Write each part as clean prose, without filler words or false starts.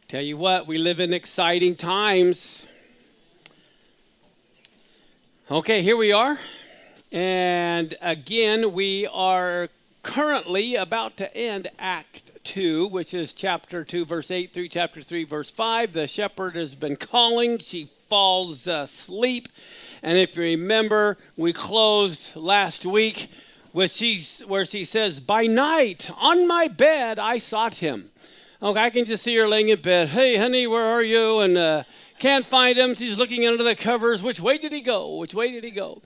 Tell you what, we live in exciting times. Okay, here we are. And again, we are currently about to end Act 2, which is chapter 2, verse 8 through chapter 3, verse 5. The shepherd has been calling. She falls asleep. And if you remember, we closed last week where she says, "By night, on my bed, I sought him." Okay, I can just see her laying in bed. "Hey, honey, where are you?" And can't find him. She's looking under the covers. Which way did he go? Which way did he go?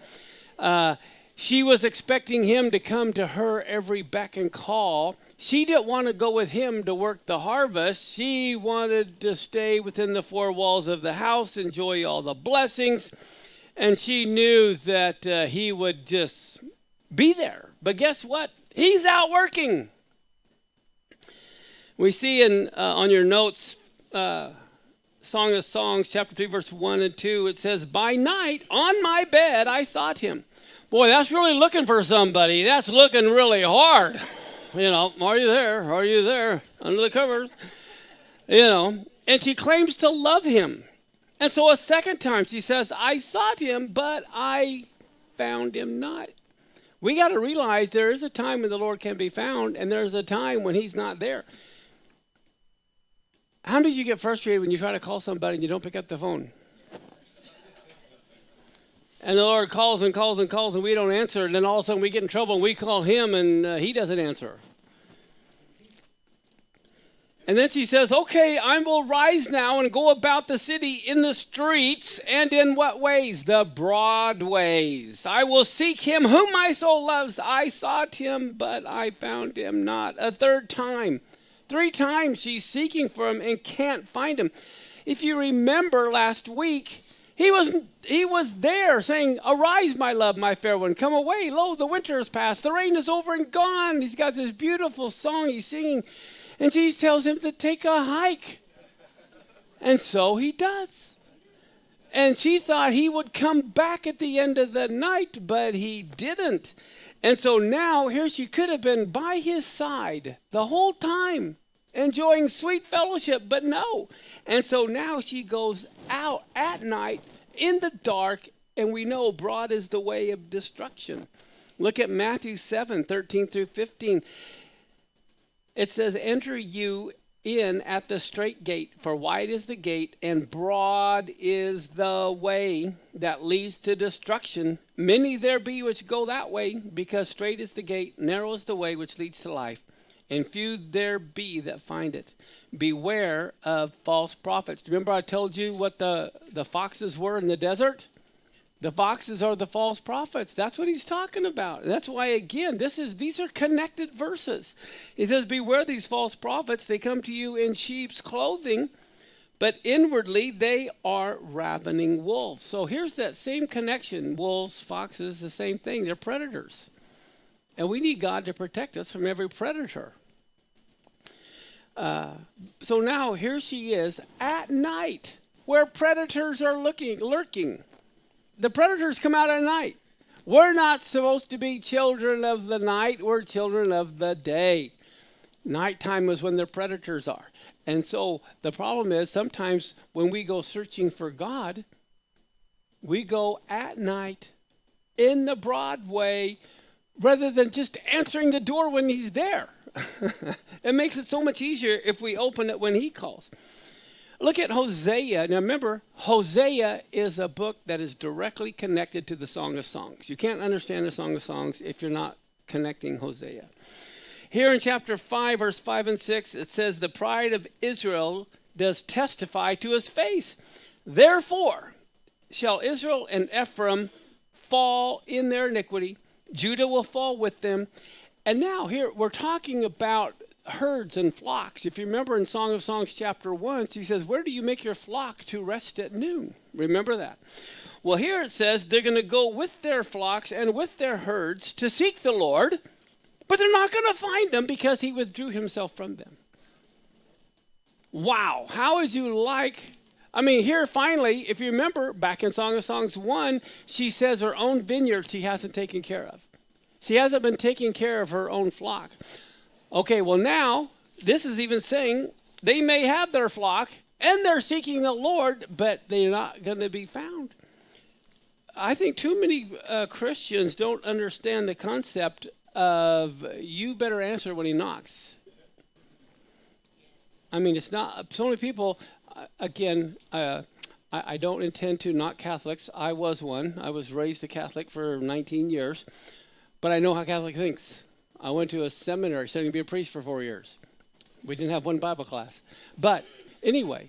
She was expecting him to come to her every beck and call. She didn't want to go with him to work the harvest. She wanted to stay within the four walls of the house, enjoy all the blessings. And she knew that he would just be there. But guess what? He's out working. We see on your notes, Song of Songs, chapter 3, verse 1 and 2, it says, "By night, on my bed, I sought him." Boy, that's really looking for somebody. That's looking really hard. You know, are you there? Are you there? Under the covers. You know, and she claims to love him. And so a second time she says, "I sought him, but I found him not." We got to realize there is a time when the Lord can be found, and there's a time when he's not there. How many of you get frustrated when you try to call somebody and you don't pick up the phone? And the Lord calls and calls and calls and we don't answer. And then all of a sudden we get in trouble and we call him and he doesn't answer. And then she says, "Okay, I will rise now and go about the city in the streets." And in what ways? The broad ways. "I will seek him whom my soul loves. I sought him, but I found him not." A third time. 3 times she's seeking for him and can't find him. If you remember last week, he was there saying, "Arise, my love, my fair one, come away. Lo, the winter is past. The rain is over and gone." He's got this beautiful song he's singing. And she tells him to take a hike. And so he does. And she thought he would come back at the end of the night, but he didn't. And so now here she could have been by his side the whole time, enjoying sweet fellowship, but no. And so now she goes out at night in the dark, and we know broad is the way of destruction. Look at Matthew 7, 13 through 15. It says, "Enter you in at the strait gate, for wide is the gate, and broad is the way that leads to destruction. Many there be which go that way, because strait is the gate, narrow is the way which leads to life, and few there be that find it. Beware of false prophets." Remember I told you what the foxes were in the desert? The foxes are the false prophets. That's what he's talking about. That's why, again, these are connected verses. He says, "Beware these false prophets. They come to you in sheep's clothing, but inwardly they are ravening wolves." So here's that same connection. Wolves, foxes, the same thing. They're predators. And we need God to protect us from every predator. So now here she is at night where predators are lurking. The predators come out at night. We're not supposed to be children of the night. We're children of the day. Nighttime is when the predators are. And so the problem is sometimes when we go searching for God, we go at night in the broad way rather than just answering the door when he's there. It makes it so much easier if we open it when he calls. Look at Hosea. Now remember, Hosea is a book that is directly connected to the Song of Songs. You can't understand the Song of Songs if you're not connecting Hosea. Here in chapter 5, verse 5 and 6, it says, "The pride of Israel does testify to his face. Therefore shall Israel and Ephraim fall in their iniquity. Judah will fall with them." And now here we're talking about herds and flocks. If you remember in Song of Songs chapter 1, he says, "Where do you make your flock to rest at noon?" Remember that. Well, here it says they're going to go with their flocks and with their herds to seek the Lord, but they're not going to find him because he withdrew himself from them. Wow. How would you like... here finally, if you remember back in Song of Songs 1, she says her own vineyard she hasn't taken care of. She hasn't been taking care of her own flock. Okay, well now, this is even saying They may have their flock, and they're seeking the Lord, but they're not going to be found. I think too many Christians don't understand the concept of you better answer when he knocks. I mean, it's not, so many people, again, I don't intend to knock Catholics. I was one. I was raised a Catholic for 19 years, but I know how Catholic thinks. I went to a seminary studying to be a priest for 4 years. We didn't have one Bible class. But anyway,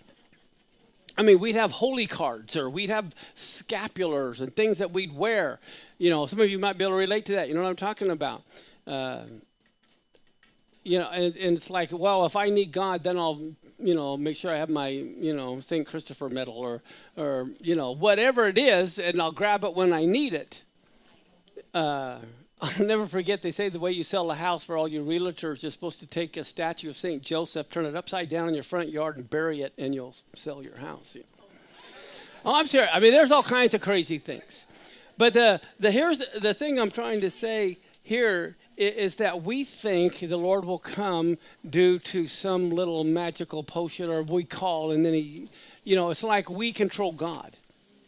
I mean, we'd have holy cards, or we'd have scapulars and things that we'd wear. You know, some of you might be able to relate to that. You know what I'm talking about? You know, and it's like, well, if I need God, then I'll, you know, make sure I have my, you know, St. Christopher medal or, you know, whatever it is, and I'll grab it when I need it. I'll never forget, they say the way you sell a house for all your realtors, you're supposed to take a statue of St. Joseph, turn it upside down in your front yard and bury it, and you'll sell your house. Oh, I'm serious. I mean, there's all kinds of crazy things. But here's the thing I'm trying to say here is that we think the Lord will come due to some little magical potion, or we call, and then he, you know, it's like we control God.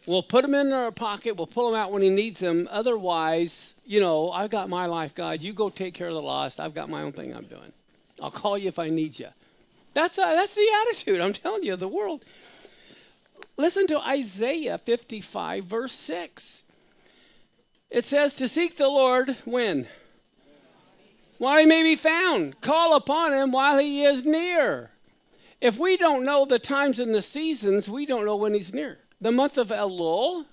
We'll put him in our pocket. We'll pull him out when he needs him. Otherwise, you know, I've got my life, God. You go take care of the lost. I've got my own thing I'm doing. I'll call you if I need you. That's the attitude, I'm telling you, of the world. Listen to Isaiah 55, verse 6. It says, to seek the Lord, when? While he may be found. Call upon him while he is near. If we don't know the times and the seasons, we don't know when he's near. The month of Elul,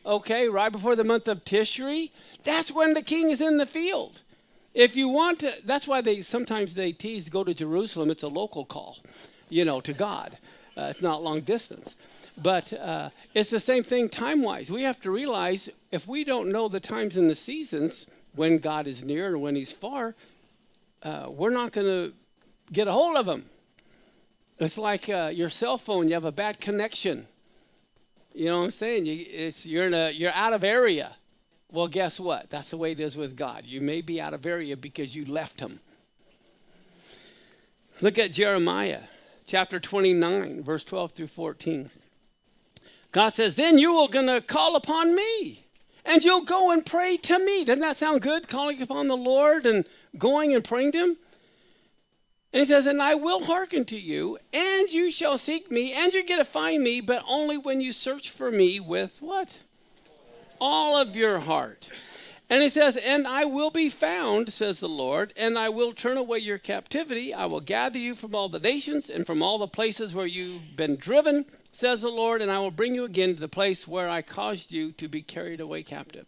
okay, right before the month of Tishri, that's when the king is in the field. If you want to, that's why sometimes they tease, go to Jerusalem. It's a local call, you know, to God. It's not long distance. But it's the same thing time-wise. We have to realize if we don't know the times and the seasons, when God is near and when he's far, we're not going to get a hold of him. It's like your cell phone. You have a bad connection. You know what I'm saying? You're out of area. Well, guess what? That's the way it is with God. You may be out of area because you left him. Look at Jeremiah chapter 29, verse 12 through 14. God says, then you are going to call upon me, and you'll go and pray to me. Doesn't that sound good, calling upon the Lord and going and praying to him? And he says, and I will hearken to you, and you shall seek me, and you're going to find me, but only when you search for me with what? All of your heart. And he says, and I will be found, says the Lord, and I will turn away your captivity. I will gather you from all the nations and from all the places where you've been driven, says the Lord, and I will bring you again to the place where I caused you to be carried away captive.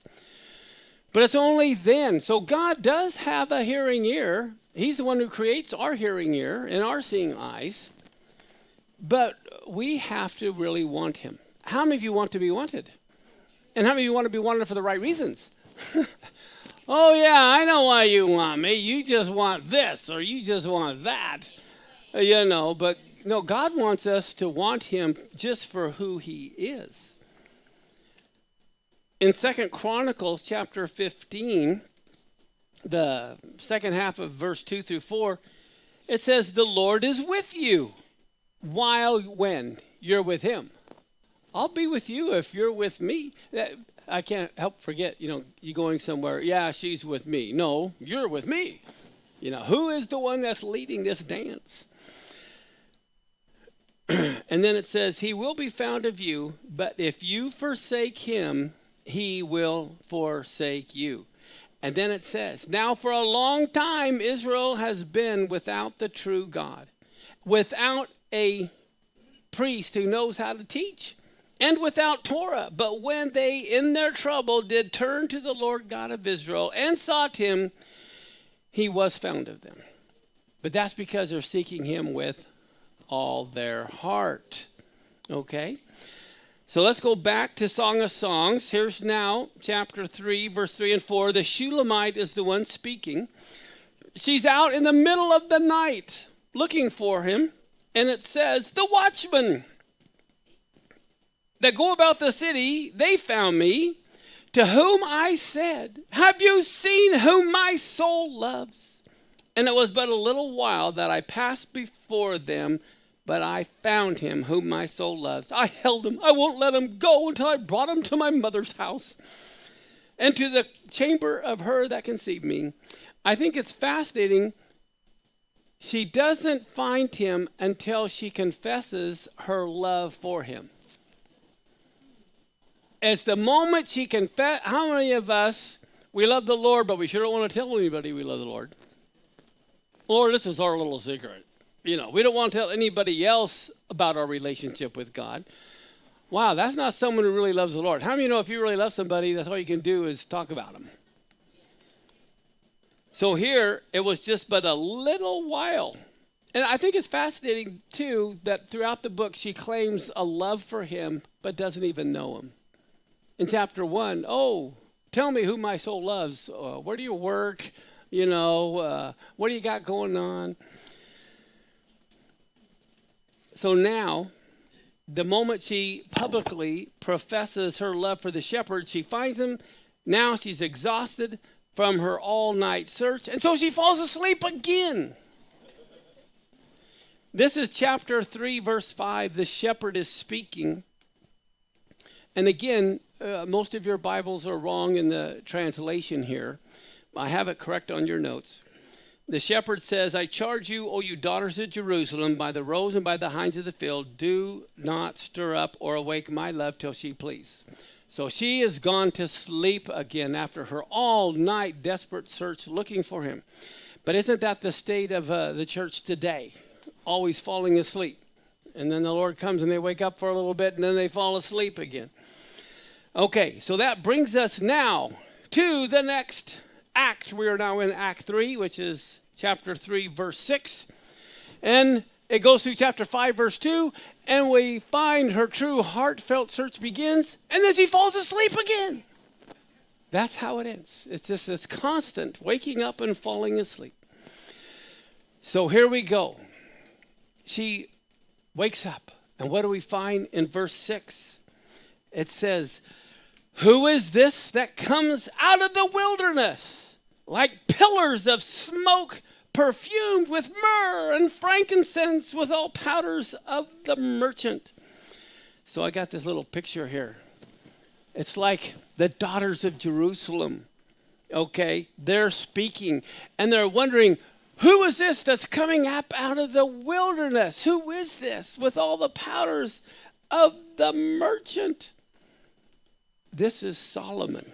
But it's only then. So God does have a hearing ear. He's the one who creates our hearing ear and our seeing eyes. But we have to really want him. How many of you want to be wanted? And how many of you want to be wanted for the right reasons? Oh, yeah, I know why you want me. You just want this or you just want that. You know, but no, God wants us to want him just for who he is. In 2 Chronicles chapter 15, the second half of verse 2 through 4, it says, the Lord is with you while when you're with him. I'll be with you if you're with me. I can't help forget, you know, you going somewhere, yeah, she's with me. No, you're with me. You know, who is the one that's leading this dance? And then it says, he will be found of you, but if you forsake him, he will forsake you. And then it says, now for a long time, Israel has been without the true God, without a priest who knows how to teach, and without Torah. But when they, in their trouble, did turn to the Lord God of Israel and sought him, he was found of them. But that's because they're seeking him with all their heart. Okay? So let's go back to Song of Songs. Here's now chapter 3, verse 3 and 4. The shulamite is the one speaking. She's out in the middle of the night looking for him. And it says, the watchmen that go about the city, they found me, to whom I said, have you seen whom my soul loves? And it was but a little while that I passed before them but I found him whom my soul loves. I held him. I won't let him go until I brought him to my mother's house and to the chamber of her that conceived me. I think it's fascinating. She doesn't find him until she confesses her love for him. It's the moment she confess. How many of us, we love the Lord, but we sure don't want to tell anybody we love the Lord? Lord, this is our little secret. We don't want to tell anybody else about our relationship with God. Wow, that's not someone who really loves the Lord. How many know if you really love somebody, that's all you can do is talk about them? So here, it was just but a little while. And I think it's fascinating, too, that throughout the book, she claims a love for him, but doesn't even know him. In chapter 1, tell me who my soul loves. Where do you work? What do you got going on? So now, the moment she publicly professes her love for the shepherd, she finds him. Now she's exhausted from her all-night search, and so she falls asleep again. This is chapter 3, verse 5. The shepherd is speaking. And again, most of your Bibles are wrong in the translation here. I have it correct on your notes. The shepherd says, I charge you, O you daughters of Jerusalem, by the roes and by the hinds of the field, do not stir up or awake my love till she please. So she has gone to sleep again after her all-night desperate search looking for him. But isn't that the state of the church today? Always falling asleep. And then the Lord comes and they wake up for a little bit and then they fall asleep again. Okay, so that brings us now to the next act. We are now in Act 3, which is chapter 3, verse 6. And it goes through chapter 5, verse 2, and we find her true heartfelt search begins, and then she falls asleep again. That's how it ends. It's just this constant waking up and falling asleep. So here we go. She wakes up, and what do we find in verse 6? It says, who is this that comes out of the wilderness like pillars of smoke, perfumed with myrrh and frankincense, with all powders of the merchant? So I got this little picture here. It's like the daughters of Jerusalem. Okay, they're speaking and they're wondering, who is this that's coming up out of the wilderness? Who is this with all the powders of the merchant? This is Solomon.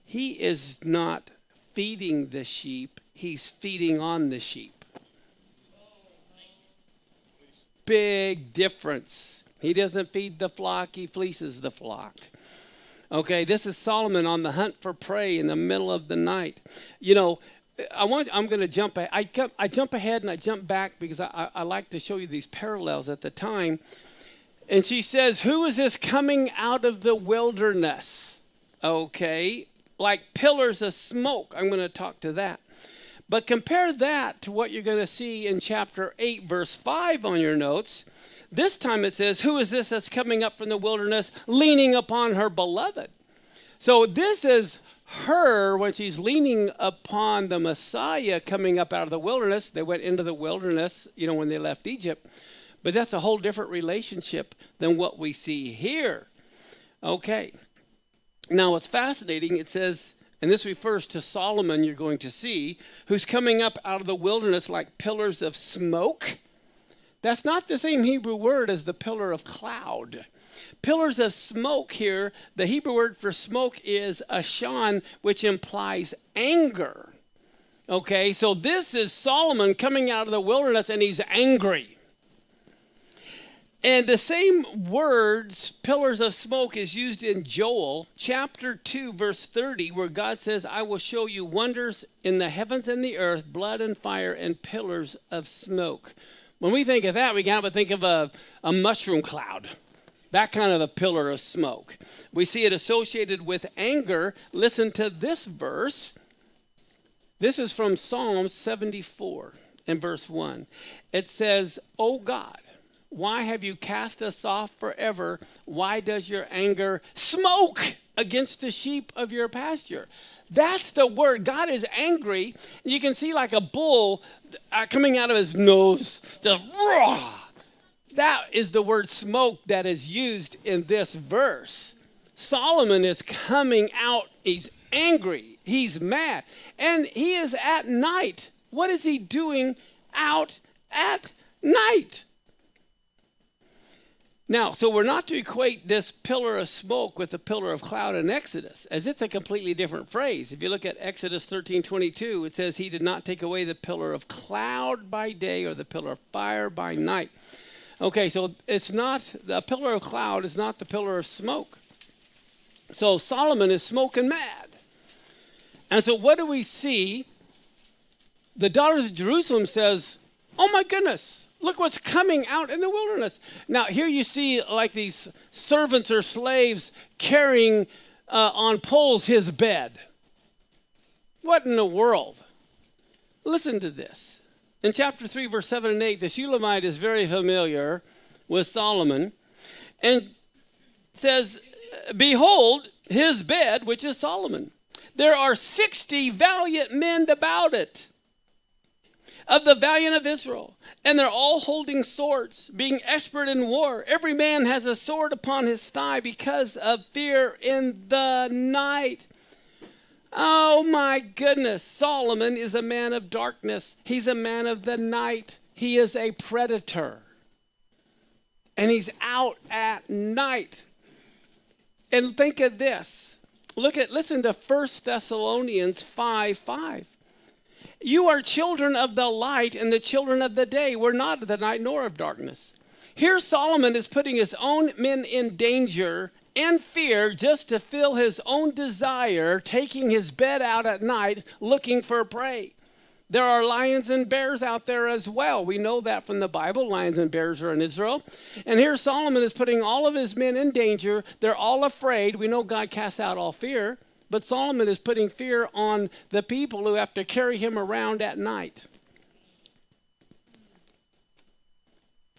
He is not feeding the sheep. He's feeding on the sheep. Big difference. He doesn't feed the flock. He fleeces the flock. Okay, this is Solomon on the hunt for prey in the middle of the night. I'm going to jump. I jump ahead and I jump back because I like to show you these parallels at the time. And she says, who is this coming out of the wilderness? Okay, like pillars of smoke. I'm going to talk to that. But compare that to what you're going to see in chapter 8, verse 5 on your notes. This time it says, who is this that's coming up from the wilderness, leaning upon her beloved? So this is her when she's leaning upon the Messiah coming up out of the wilderness. They went into the wilderness, when they left Egypt. But that's a whole different relationship than what we see here. Okay. Now, what's fascinating, it says, and this refers to Solomon, you're going to see, who's coming up out of the wilderness like pillars of smoke. That's not the same Hebrew word as the pillar of cloud. Pillars of smoke here, the Hebrew word for smoke is ashan, which implies anger. Okay, so this is Solomon coming out of the wilderness and he's angry. And the same words, pillars of smoke, is used in Joel chapter 2, verse 30, where God says, I will show you wonders in the heavens and the earth, blood and fire and pillars of smoke. When we think of that, we kind of think of a mushroom cloud, that kind of a pillar of smoke. We see it associated with anger. Listen to this verse. This is from Psalm 74 in verse 1. It says, O God, Why have you cast us off forever? Why does your anger smoke against the sheep of your pasture? That's the word. God is angry. You can see like a bull coming out of his nose. Just, raw. That is the word smoke that is used in this verse. Solomon is coming out. He's angry. He's mad. And he is at night. What is he doing out at night? Now, so we're not to equate this pillar of smoke with the pillar of cloud in Exodus, as it's a completely different phrase. If you look at Exodus 13:22, it says he did not take away the pillar of cloud by day or the pillar of fire by night. Okay, so it's not, the pillar of cloud is not the pillar of smoke. So Solomon is smoking mad. And so what do we see? The daughters of Jerusalem says, oh my goodness, look what's coming out in the wilderness. Now here you see like these servants or slaves carrying on poles his bed. What in the world? Listen to this. In chapter 3, verse 7 and 8, the Shulamite is very familiar with Solomon and says, behold, his bed, which is Solomon. There are 60 valiant men about it, of the valiant of Israel, and they're all holding swords, being expert in war. Every man has a sword upon his thigh because of fear in the night. Oh my goodness, Solomon is a man of darkness. He's a man of the night. He is a predator. And he's out at night. And think of this. Listen to 1 Thessalonians 5:5. You are children of the light and the children of the day. We're not of the night nor of darkness. Here Solomon is putting his own men in danger and fear just to fill his own desire, taking his bed out at night looking for prey. There are lions and bears out there as well. We know that from the Bible. Lions and bears are in Israel. And here Solomon is putting all of his men in danger. They're all afraid. We know God casts out all fear. But Solomon is putting fear on the people who have to carry him around at night.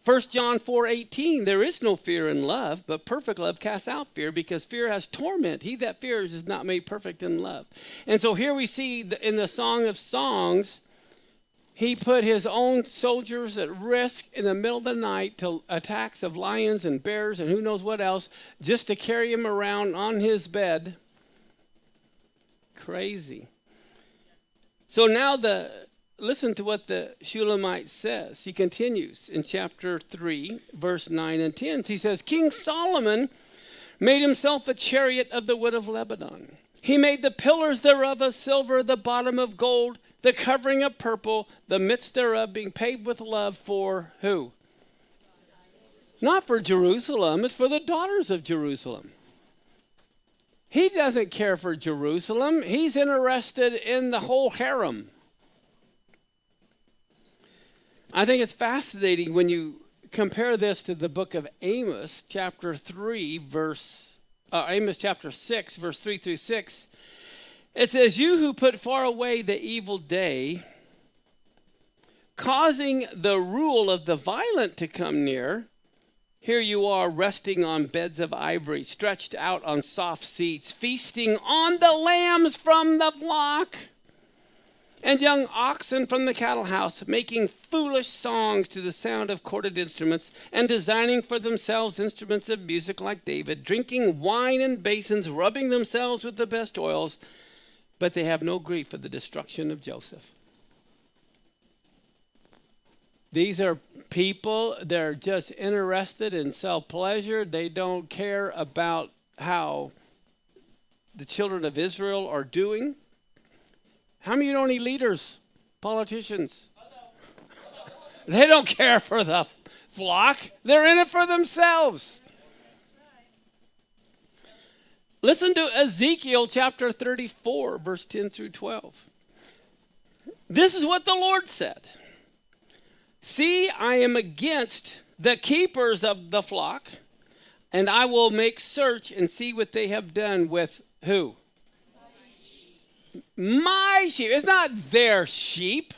1 John 4:18, there is no fear in love, but perfect love casts out fear, because fear has torment. He that fears is not made perfect in love. And so here we see in the Song of Songs, he put his own soldiers at risk in the middle of the night to attacks of lions and bears and who knows what else, just to carry him around on his bed. Crazy. So now listen to what the Shulamite says. He continues in chapter 3, verse 9 and 10. He says, King Solomon made himself a chariot of the wood of Lebanon. He made the pillars thereof of silver, the bottom of gold, the covering of purple, the midst thereof being paved with love for who? Not for Jerusalem, it's for the daughters of Jerusalem. He doesn't care for Jerusalem. He's interested in the whole harem. I think it's fascinating when you compare this to the book of Amos, chapter 3, Amos chapter 6, verse 3 through 6. It says, you who put far away the evil day, causing the rule of the violent to come near, here you are resting on beds of ivory, stretched out on soft seats, feasting on the lambs from the flock and young oxen from the cattle house, making foolish songs to the sound of corded instruments, and designing for themselves instruments of music like David, drinking wine in basins, rubbing themselves with the best oils, but they have no grief for the destruction of Joseph. These are people, they're just interested in self-pleasure. They don't care about how the children of Israel are doing. How many of you know any leaders, politicians? They don't care for the flock. They're in it for themselves. Listen to Ezekiel chapter 34, verse 10 through 12. This is what the Lord said. See, I am against the keepers of the flock, and I will make search and see what they have done with who? My sheep. It's not their sheep.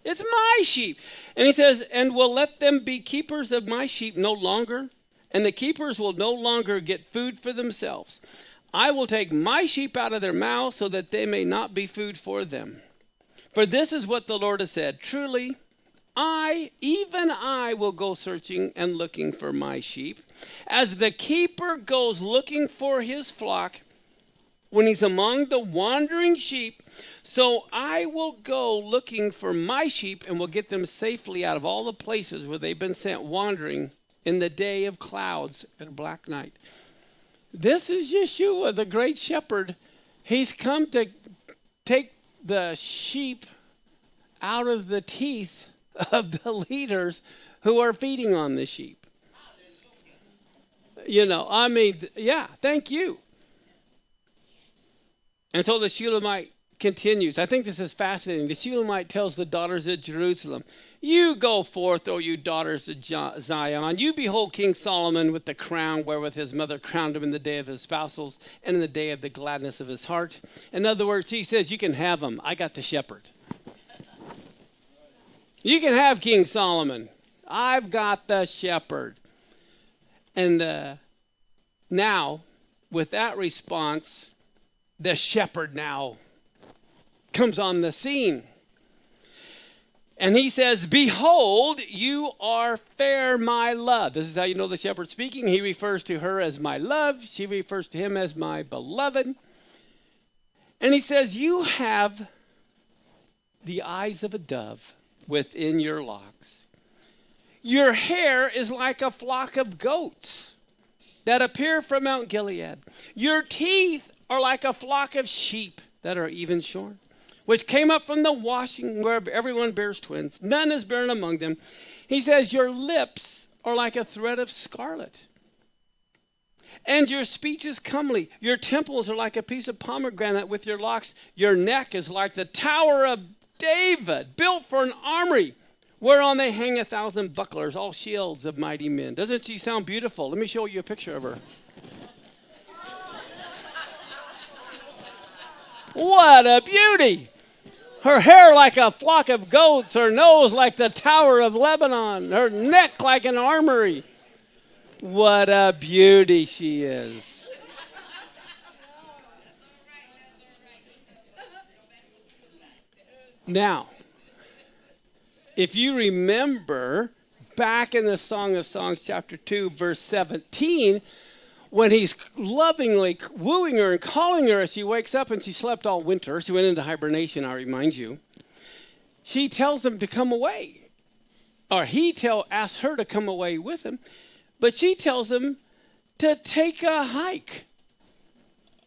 It's my sheep. And he says, and will let them be keepers of my sheep no longer. And the keepers will no longer get food for themselves. I will take my sheep out of their mouths so that they may not be food for them. For this is what the Lord has said. Truly, even I will go searching and looking for my sheep. As the keeper goes looking for his flock when he's among the wandering sheep, so I will go looking for my sheep and will get them safely out of all the places where they've been sent wandering in the day of clouds and black night. This is Yeshua, the great shepherd. He's come to take the sheep out of the teeth of the leaders who are feeding on the sheep. Thank you. And so the Shulamite continues. I think this is fascinating. The Shulamite tells the daughters of Jerusalem, you go forth, O you daughters of Zion. You behold King Solomon with the crown wherewith his mother crowned him in the day of his spousals and in the day of the gladness of his heart. In other words, he says, you can have him. I got the shepherd. You can have King Solomon. I've got the shepherd. And now, with that response, the shepherd now comes on the scene. And he says, behold, you are fair, my love. This is how you know the shepherd speaking. He refers to her as my love. She refers to him as my beloved. And he says, you have the eyes of a dove within your locks. Your hair is like a flock of goats that appear from Mount Gilead. Your teeth are like a flock of sheep that are even shorn, which came up from the washing where everyone bears twins. None is barren among them. He says, your lips are like a thread of scarlet, and your speech is comely. Your temples are like a piece of pomegranate with your locks. Your neck is like the tower of David, built for an armory, whereon they hang 1,000 bucklers, all shields of mighty men. Doesn't she sound beautiful? Let me show you a picture of her. What a beauty! Her hair like a flock of goats, her nose like the tower of Lebanon, her neck like an armory. What a beauty she is. Now, if you remember back in the Song of Songs chapter 2, verse 17, when he's lovingly wooing her and calling her as she wakes up, and she slept all winter. She went into hibernation, I remind you. She tells him to come away. Or he asks her to come away with him. But she tells him to take a hike.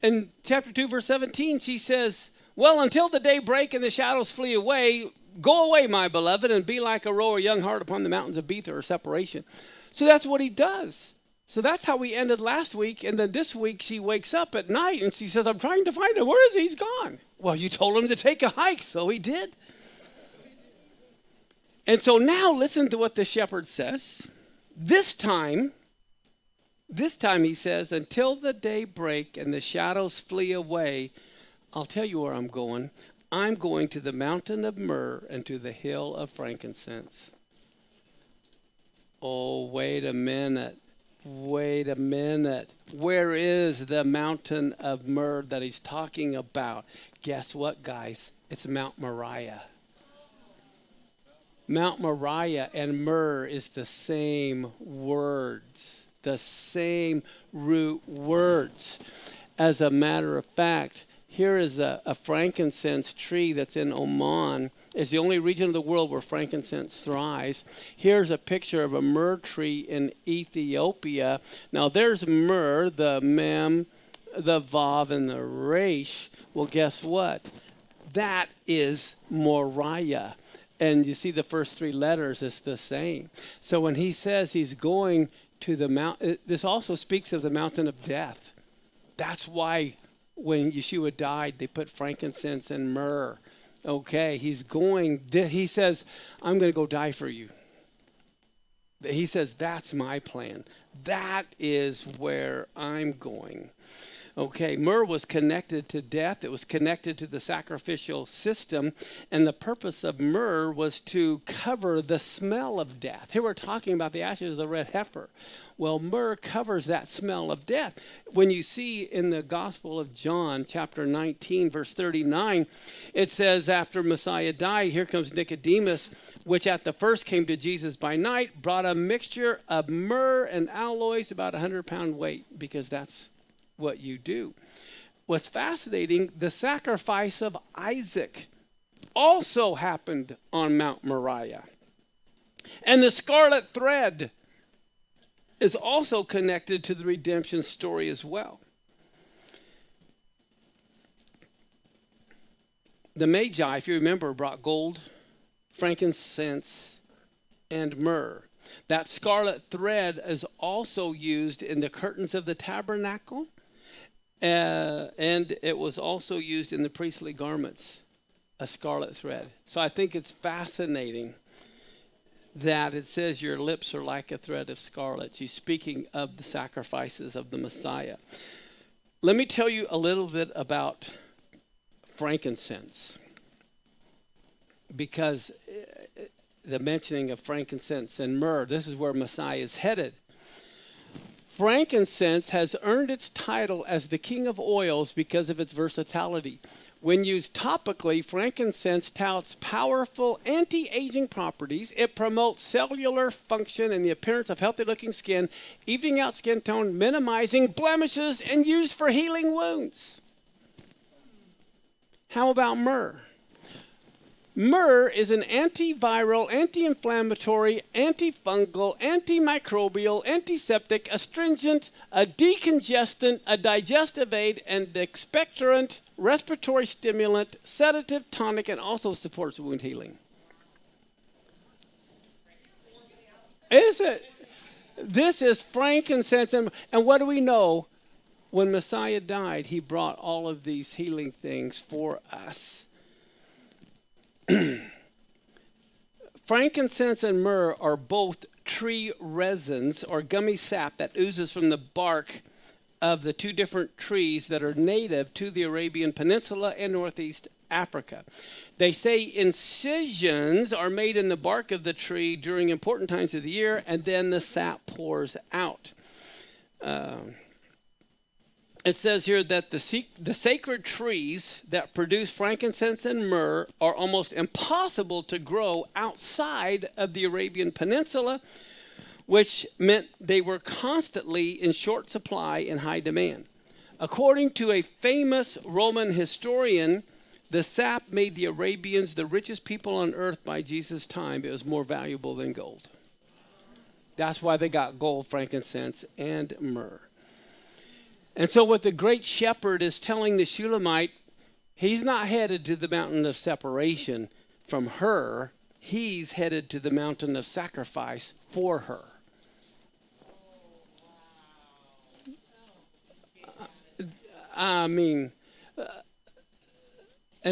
In chapter 2, verse 17, she says, well, until the day break and the shadows flee away, go away, my beloved, and be like a roe or young hart upon the mountains of Bether, or separation. So that's what he does. So that's how we ended last week. And then this week she wakes up at night and she says, I'm trying to find him. Where is he? He's gone. Well, you told him to take a hike, so he did. And so now listen to what the shepherd says. This time he says, until the day break and the shadows flee away, I'll tell you where I'm going. I'm going to the mountain of myrrh and to the hill of frankincense. Oh, wait a minute. Where is the mountain of myrrh that he's talking about? Guess what, guys? It's Mount Moriah. Mount Moriah and myrrh is the same words, the same root words. As a matter of fact, here is a frankincense tree that's in Oman. It's the only region of the world where frankincense thrives. Here's a picture of a myrrh tree in Ethiopia. Now there's myrrh, the mem, the vav, and the resh. Well, guess what? That is Moriah. And you see the first three letters is the same. So when he says he's going to the mountain, this also speaks of the mountain of death. That's why when Yeshua died, they put frankincense and myrrh. Okay, he says, I'm going to go die for you. He says, that's my plan. That is where I'm going. Okay, myrrh was connected to death. It was connected to the sacrificial system. And the purpose of myrrh was to cover the smell of death. Here we're talking about the ashes of the red heifer. Well, myrrh covers that smell of death. When you see in the Gospel of John, chapter 19, verse 39, it says, after Messiah died, here comes Nicodemus, which at the first came to Jesus by night, brought a mixture of myrrh and aloes, about 100-pound weight, because that's what you do. What's fascinating, the sacrifice of Isaac also happened on Mount Moriah. And the scarlet thread is also connected to the redemption story as well. The Magi, if you remember, brought gold, frankincense, and myrrh. That scarlet thread is also used in the curtains of the tabernacle, and it was also used in the priestly garments, a scarlet thread. So I think it's fascinating that it says your lips are like a thread of scarlet. She's speaking of the sacrifices of the Messiah. Let me tell you a little bit about frankincense, because the mentioning of frankincense and myrrh, this is where Messiah is headed. Frankincense has earned its title as the king of oils because of its versatility. When used topically, frankincense touts powerful anti-aging properties. It promotes cellular function and the appearance of healthy-looking skin, evening out skin tone, minimizing blemishes, and used for healing wounds. How about myrrh? Myrrh is an antiviral, anti-inflammatory, antifungal, antimicrobial, antiseptic, astringent, a decongestant, a digestive aid, and expectorant, respiratory stimulant, sedative, tonic, and also supports wound healing. Is it? This is frankincense. And what do we know? When Messiah died, he brought all of these healing things for us. Frankincense and myrrh are both tree resins or gummy sap that oozes from the bark of the two different trees that are native to the Arabian Peninsula and Northeast Africa. They say incisions are made in the bark of the tree during important times of the year, and then the sap pours out. It says here that the sacred trees that produce frankincense and myrrh are almost impossible to grow outside of the Arabian Peninsula, which meant they were constantly in short supply and high demand. According to a famous Roman historian, the sap made the Arabians the richest people on earth by Jesus' time. It was more valuable than gold. That's why they got gold, frankincense, and myrrh. And so what the great shepherd is telling the Shulamite, he's not headed to the mountain of separation from her. He's headed to the mountain of sacrifice for her. And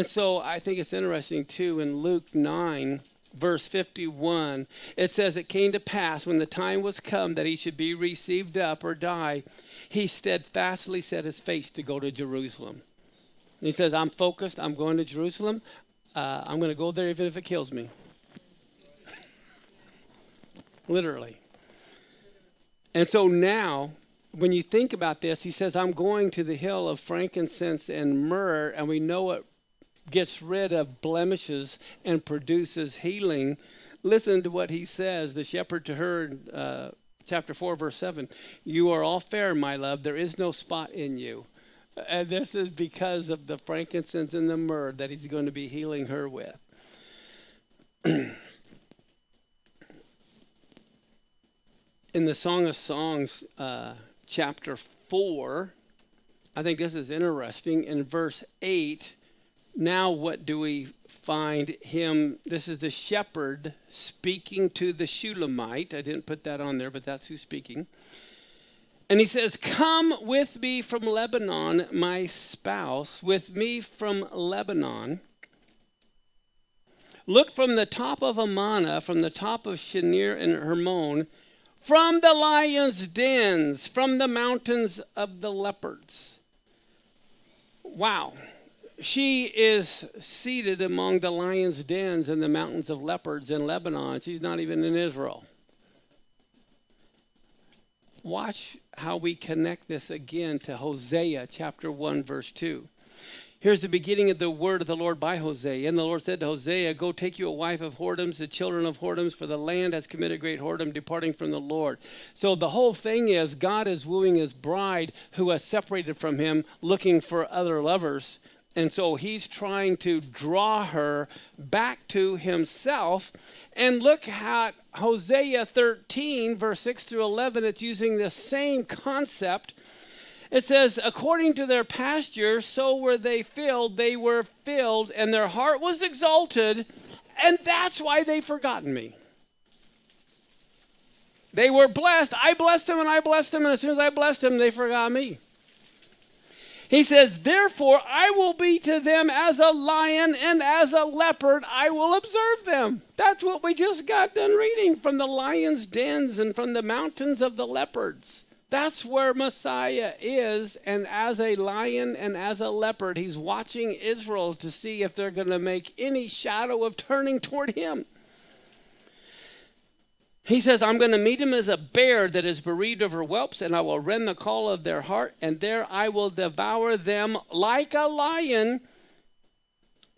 so I think it's interesting too in Luke 9, verse 51, it says, it came to pass when the time was come that he should be received up or die, he steadfastly set his face to go to Jerusalem. And he says, I'm focused. I'm going to Jerusalem. I'm going to go there even if it kills me. Literally. And so now, when you think about this, he says, I'm going to the hill of frankincense and myrrh, and we know it gets rid of blemishes and produces healing. Listen to what he says, the shepherd to her, chapter 4, verse 7. You are all fair, my love. There is no spot in you. And this is because of the frankincense and the myrrh that he's going to be healing her with. In the Song of Songs, chapter 4, I think this is interesting. In verse 8, now what do we find him? This is the shepherd speaking to the Shulamite. I didn't put that on there, but that's who's speaking. And he says, come with me from Lebanon, my spouse, with me from Lebanon. Look from the top of Amana, from the top of Shinir and Hermon, from the lions' dens, from the mountains of the leopards. Wow. She is seated among the lions' dens and the mountains of leopards in Lebanon. She's not even in Israel. Watch how we connect this again to Hosea chapter 1, verse 2. Here's the beginning of the word of the Lord by Hosea. And the Lord said to Hosea, go take you a wife of whoredoms, the children of whoredoms, for the land has committed great whoredom, departing from the Lord. So the whole thing is God is wooing his bride who has separated from him, looking for other lovers. And so he's trying to draw her back to himself. And look at Hosea 13, verse 6 through 11. It's using the same concept. It says, according to their pasture, so were they filled, and their heart was exalted, and that's why they've forgotten me. They were blessed. I blessed them, and as soon as I blessed them, they forgot me. He says, therefore, I will be to them as a lion, and as a leopard I will observe them. That's what we just got done reading from the lion's dens and from the mountains of the leopards. That's where Messiah is, and as a lion and as a leopard, he's watching Israel to see if they're going to make any shadow of turning toward him. He says, I'm going to meet him as a bear that is bereaved of her whelps, and I will rend the call of their heart, and there I will devour them like a lion.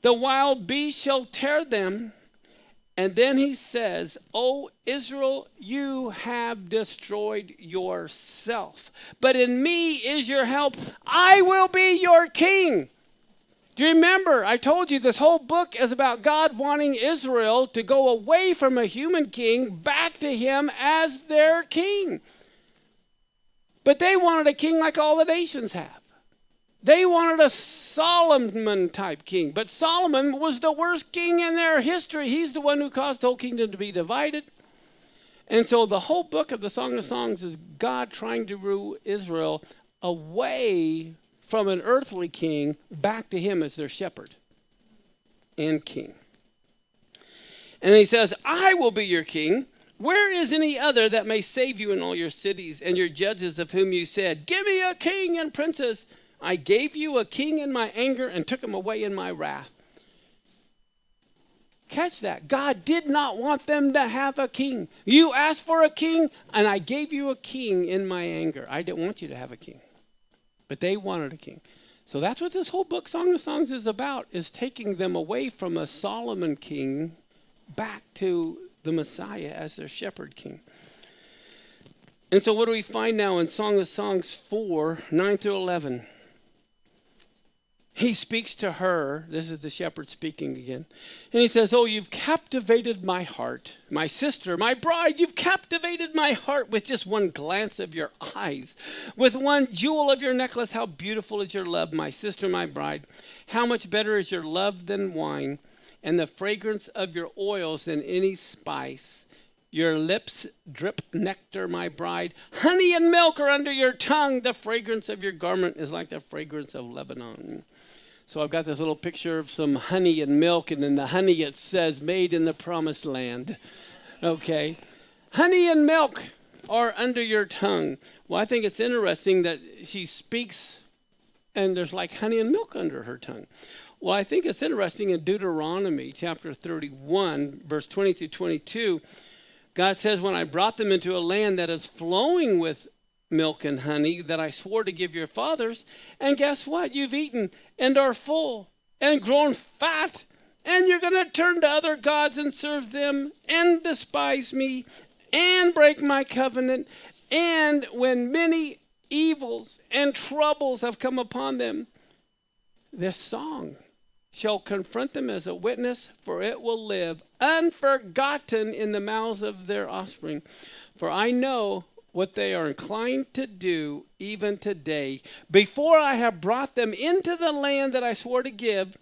The wild beast shall tear them. And then he says, O Israel, you have destroyed yourself. But in me is your help. I will be your king. Do you remember? I told you this whole book is about God wanting Israel to go away from a human king back to him as their king. But they wanted a king like all the nations have. They wanted a Solomon-type king. But Solomon was the worst king in their history. He's the one who caused the whole kingdom to be divided. And so the whole book of the Song of Songs is God trying to rule Israel away from an earthly king back to him as their shepherd and king. And he says, I will be your king. Where is any other that may save you in all your cities, and your judges of whom you said, give me a king and princes? I gave you a king in my anger and took him away in my wrath. Catch that. God did not want them to have a king. You asked for a king, and I gave you a king in my anger. I didn't want you to have a king. But they wanted a king. So that's what this whole book, Song of Songs, is about, is taking them away from a Solomon king back to the Messiah as their shepherd king. And so what do we find now in Song of Songs 4, 9 through 11? He speaks to her. This is the shepherd speaking again. And he says, oh, you've captivated my heart. My sister, my bride, you've captivated my heart with just one glance of your eyes. With one jewel of your necklace, how beautiful is your love, my sister, my bride. How much better is your love than wine, and the fragrance of your oils than any spice. Your lips drip nectar, my bride. Honey and milk are under your tongue. The fragrance of your garment is like the fragrance of Lebanon. So I've got this little picture of some honey and milk, and in the honey it says, made in the promised land. Okay. Honey and milk are under your tongue. Well, I think it's interesting that she speaks, and there's like honey and milk under her tongue. Well, I think it's interesting in Deuteronomy chapter 31, verse 20 through 22, God says, when I brought them into a land that is flowing with milk and honey that I swore to give your fathers, and guess what? You've eaten and are full and grown fat, and you're going to turn to other gods and serve them and despise me and break my covenant. And when many evils and troubles have come upon them, this song shall confront them as a witness, for it will live unforgotten in the mouths of their offspring. For I know what they are inclined to do even today, before I have brought them into the land that I swore to give.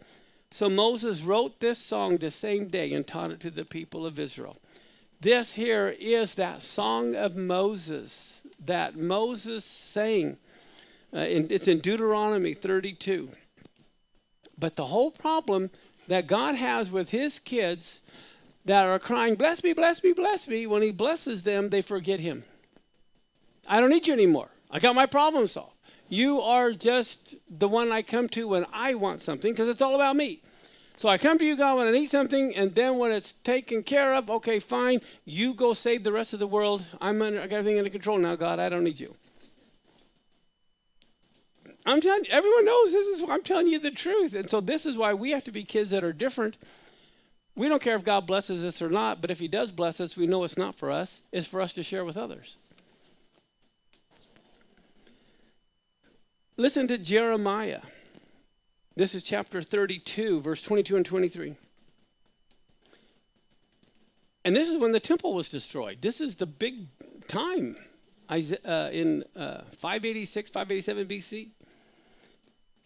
So Moses wrote this song the same day and taught it to the people of Israel. This here is that song of Moses that Moses sang. It's in Deuteronomy 32. But the whole problem that God has with his kids that are crying, bless me, bless me, bless me, when he blesses them, they forget him. I don't need you anymore. I got my problem solved. You are just the one I come to when I want something, because it's all about me. So I come to you, God, when I need something, and then when it's taken care of, okay, fine, you go save the rest of the world. I got everything under control now, God. I don't need you. I'm telling you, everyone knows I'm telling you the truth. And so this is why we have to be kids that are different. We don't care if God blesses us or not, but if he does bless us, we know it's not for us. It's for us to share with others. Listen to Jeremiah. This is chapter 32, verse 22 and 23. And this is when the temple was destroyed. This is the big time in 586, 587 BC.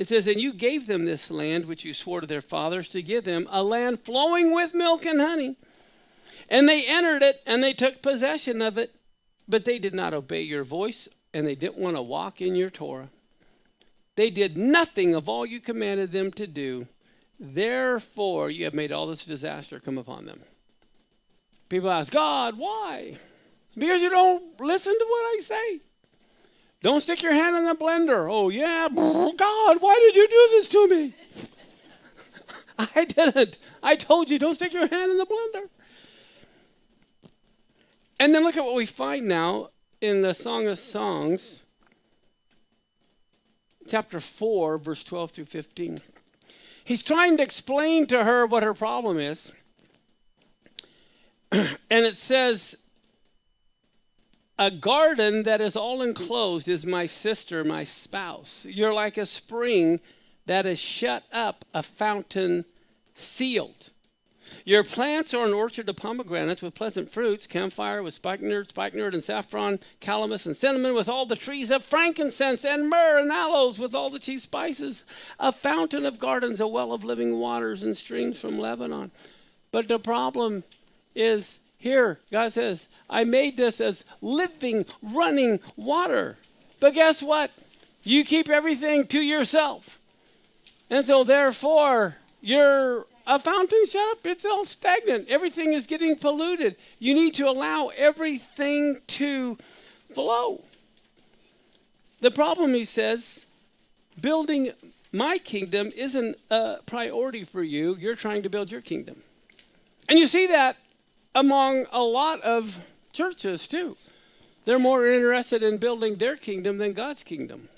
It says, and you gave them this land, which you swore to their fathers to give them, a land flowing with milk and honey. And they entered it, and they took possession of it. But they did not obey your voice, and they didn't want to walk in your Torah. They did nothing of all you commanded them to do. Therefore, you have made all this disaster come upon them. People ask, God, why? Because you don't listen to what I say. Don't stick your hand in the blender. Oh, yeah, God, why did you do this to me? I didn't. I told you, don't stick your hand in the blender. And then look at what we find now in the Song of Songs, chapter 4, verse 12 through 15. He's trying to explain to her what her problem is. And it says, a garden that is all enclosed is my sister, my spouse. You're like a spring that is shut up, a fountain sealed. Your plants are an orchard of pomegranates with pleasant fruits, camphire with spikenard and saffron, calamus and cinnamon, with all the trees of frankincense and myrrh and aloes, with all the chief spices. A fountain of gardens, a well of living waters and streams from Lebanon. But the problem is here, God says, I made this as living, running water. But guess what? You keep everything to yourself. And so therefore, you're a fountain shut up. It's all stagnant. Everything is getting polluted. You need to allow everything to flow. The problem, he says, building my kingdom isn't a priority for you. You're trying to build your kingdom. And you see that among a lot of churches too. They're more interested in building their kingdom than God's kingdom.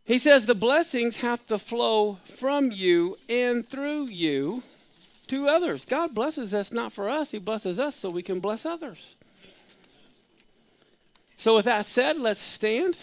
He says the blessings have to flow from you and through you to others. God blesses us not for us. He blesses us so we can bless others. So with that said, let's stand.